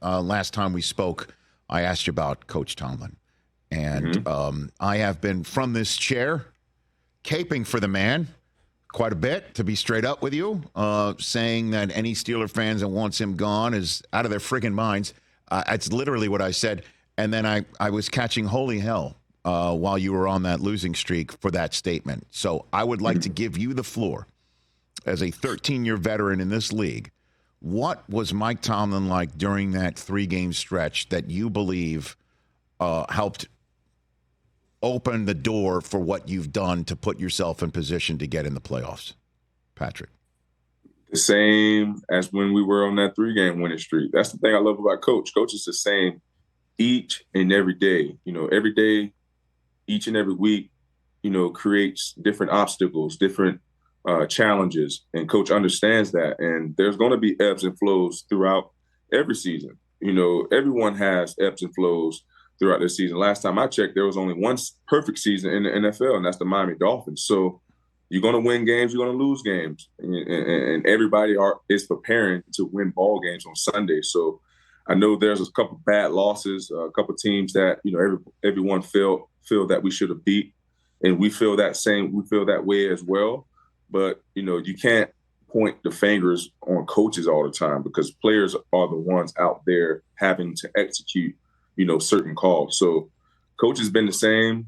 last time we spoke, I asked you about Coach Tomlin. And I have been from this chair caping for the man quite a bit, to be straight up with you, saying that any Steeler fans that wants him gone is out of their friggin' minds. That's literally what I said. And then I was catching holy hell while you were on that losing streak for that statement. So I would like to give you the floor as a 13-year veteran in this league. What was Mike Tomlin like during that 3-game stretch that you believe helped open the door for what you've done to put yourself in position to get in the playoffs, Patrick? The same as when we were on that 3-game winning streak. That's the thing I love about Coach. Coach is the same each and every day. Every day, each and every week, creates different obstacles, different challenges, and Coach understands that. And there's going to be ebbs and flows throughout every season. Everyone has ebbs and flows throughout the season. Last time I checked, there was only one perfect season in the NFL, and that's the Miami Dolphins. So you're going to win games, you're going to lose games, and everybody is preparing to win ball games on Sunday. So I know there's a couple bad losses, a couple teams that everyone feel that we should have beat, and we feel that way as well. But you can't point the fingers on coaches all the time, because players are the ones out there having to execute certain calls. So Coach has been the same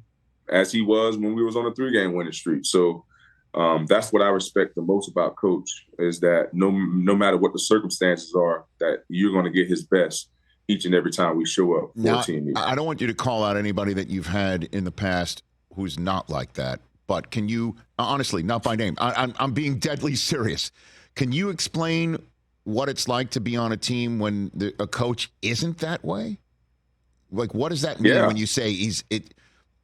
as he was when we was on a 3-game winning streak. So that's what I respect the most about Coach, is that no matter what the circumstances are, that you're going to get his best each and every time we show up for a team. I don't want you to call out anybody that you've had in the past who's not like that, but can you, honestly, not by name, I'm being deadly serious. Can you explain what it's like to be on a team when a coach isn't that way? Like, what does that mean when you say he's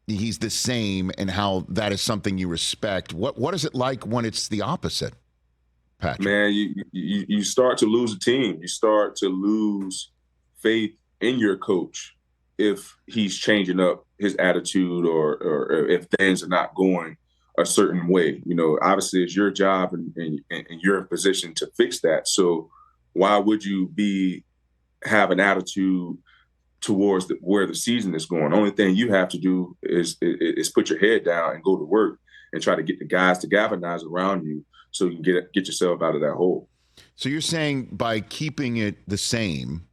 the same, and how that is something you respect? What is it like when it's the opposite, Patrick? Man, you start to lose a team. You start to lose faith in your coach if he's changing up his attitude, or if things are not going a certain way. Obviously it's your job, and you're in position to fix that. So why would you have an attitude towards where the season is going? The only thing you have to do is put your head down and go to work and try to get the guys to galvanize around you so you can get yourself out of that hole. So you're saying by keeping it the same,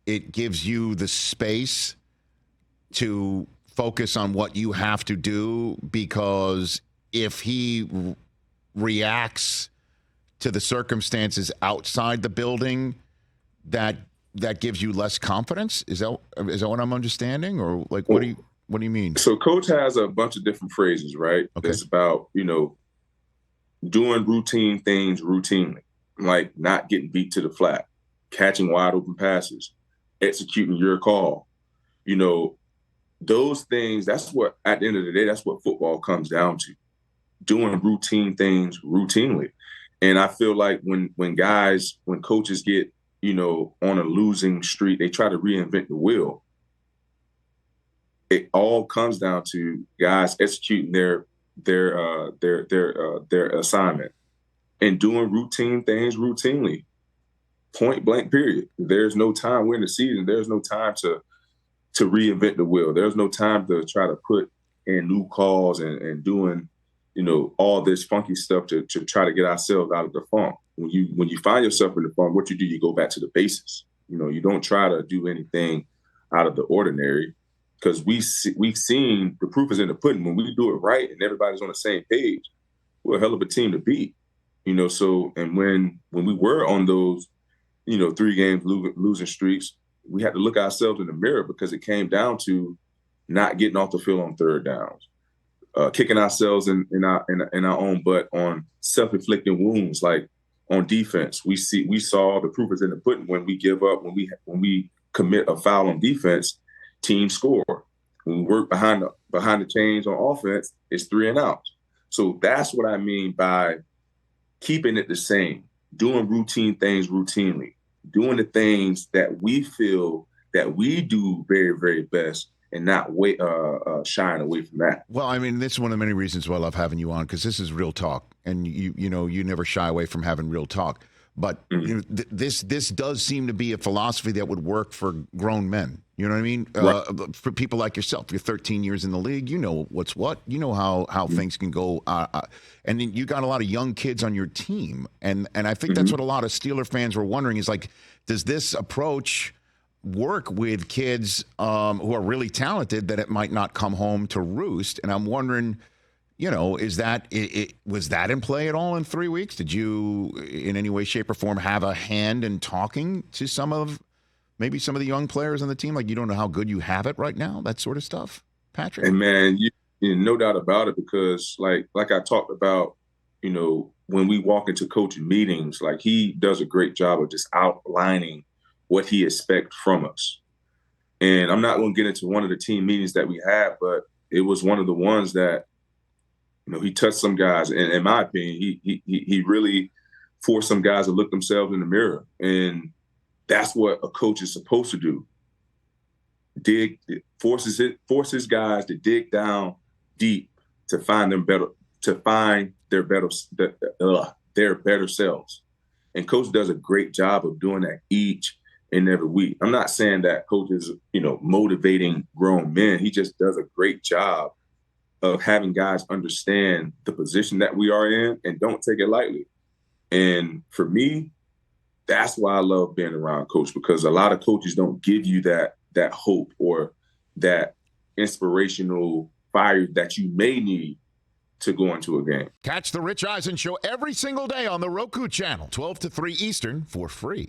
it gives you the space to focus on what you have to do, because if he reacts to the circumstances outside the building, that gives you less confidence? Is that what I'm understanding? Or like, what do you mean? So Coach has a bunch of different phrases, right? Okay. It's about, doing routine things routinely, like not getting beat to the flat, catching wide open passes, executing your call. Those things, that's what, at the end of the day, that's what football comes down to. Doing routine things routinely. And I feel like when coaches get, on a losing streak, they try to reinvent the wheel. It all comes down to guys executing their assignment and doing routine things routinely. Point blank, period. There's no time. We're in the season. There's no time to reinvent the wheel. There's no time to try to put in new calls and doing, all this funky stuff to try to get ourselves out of the funk. When you find yourself in the funk, what you do, you go back to the basics. You don't try to do anything out of the ordinary, because we've seen the proof is in the pudding. When we do it right and everybody's on the same page, we're a hell of a team to beat. So, and when we were on those, 3 games losing streaks, we had to look ourselves in the mirror, because it came down to not getting off the field on third downs, kicking ourselves in our own butt on self-inflicting wounds. Like on defense, we saw the proof is in the pudding. When we give up, when we commit a foul on defense, teams score. When we work behind the chains on offense, it's 3 and out. So that's what I mean by keeping it the same, doing routine things routinely, doing the things that we feel that we do very, very best, and not shying away from that. Well, I mean, this is one of the many reasons why I love having you on, because this is real talk, and you never shy away from having real talk. But you know, this does seem to be a philosophy that would work for grown men. You know what I mean? Right. For people like yourself, you're 13 years in the league. You know what's what. You know how things can go. And then you got a lot of young kids on your team. And I think that's what a lot of Steeler fans were wondering is like, does this approach work with kids who are really talented that it might not come home to roost? And I'm wondering, you know, is that was that in play at all in 3 weeks? Did you, in any way, shape, or form, have a hand in talking to maybe some of the young players on the team? Like, you don't know how good you have it right now, that sort of stuff, Patrick? And man, you no doubt about it, because like I talked about, you know, when we walk into coaching meetings, like he does a great job of just outlining what he expects from us. And I'm not going to get into one of the team meetings that we had, but it was one of the ones that, you know, he touched some guys, and in my opinion, he really forced some guys to look themselves in the mirror, and that's what a coach is supposed to do. Forces guys to dig down deep to find their better selves. And coach does a great job of doing that each and every week. I'm not saying that coach is, you know, motivating grown men. He just does a great job of having guys understand the position that we are in and don't take it lightly. And for me, that's why I love being around coach, because a lot of coaches don't give you that hope or that inspirational fire that you may need to go into a game. Catch the Rich Eisen Show every single day on the Roku channel, 12 to 3 Eastern, for free.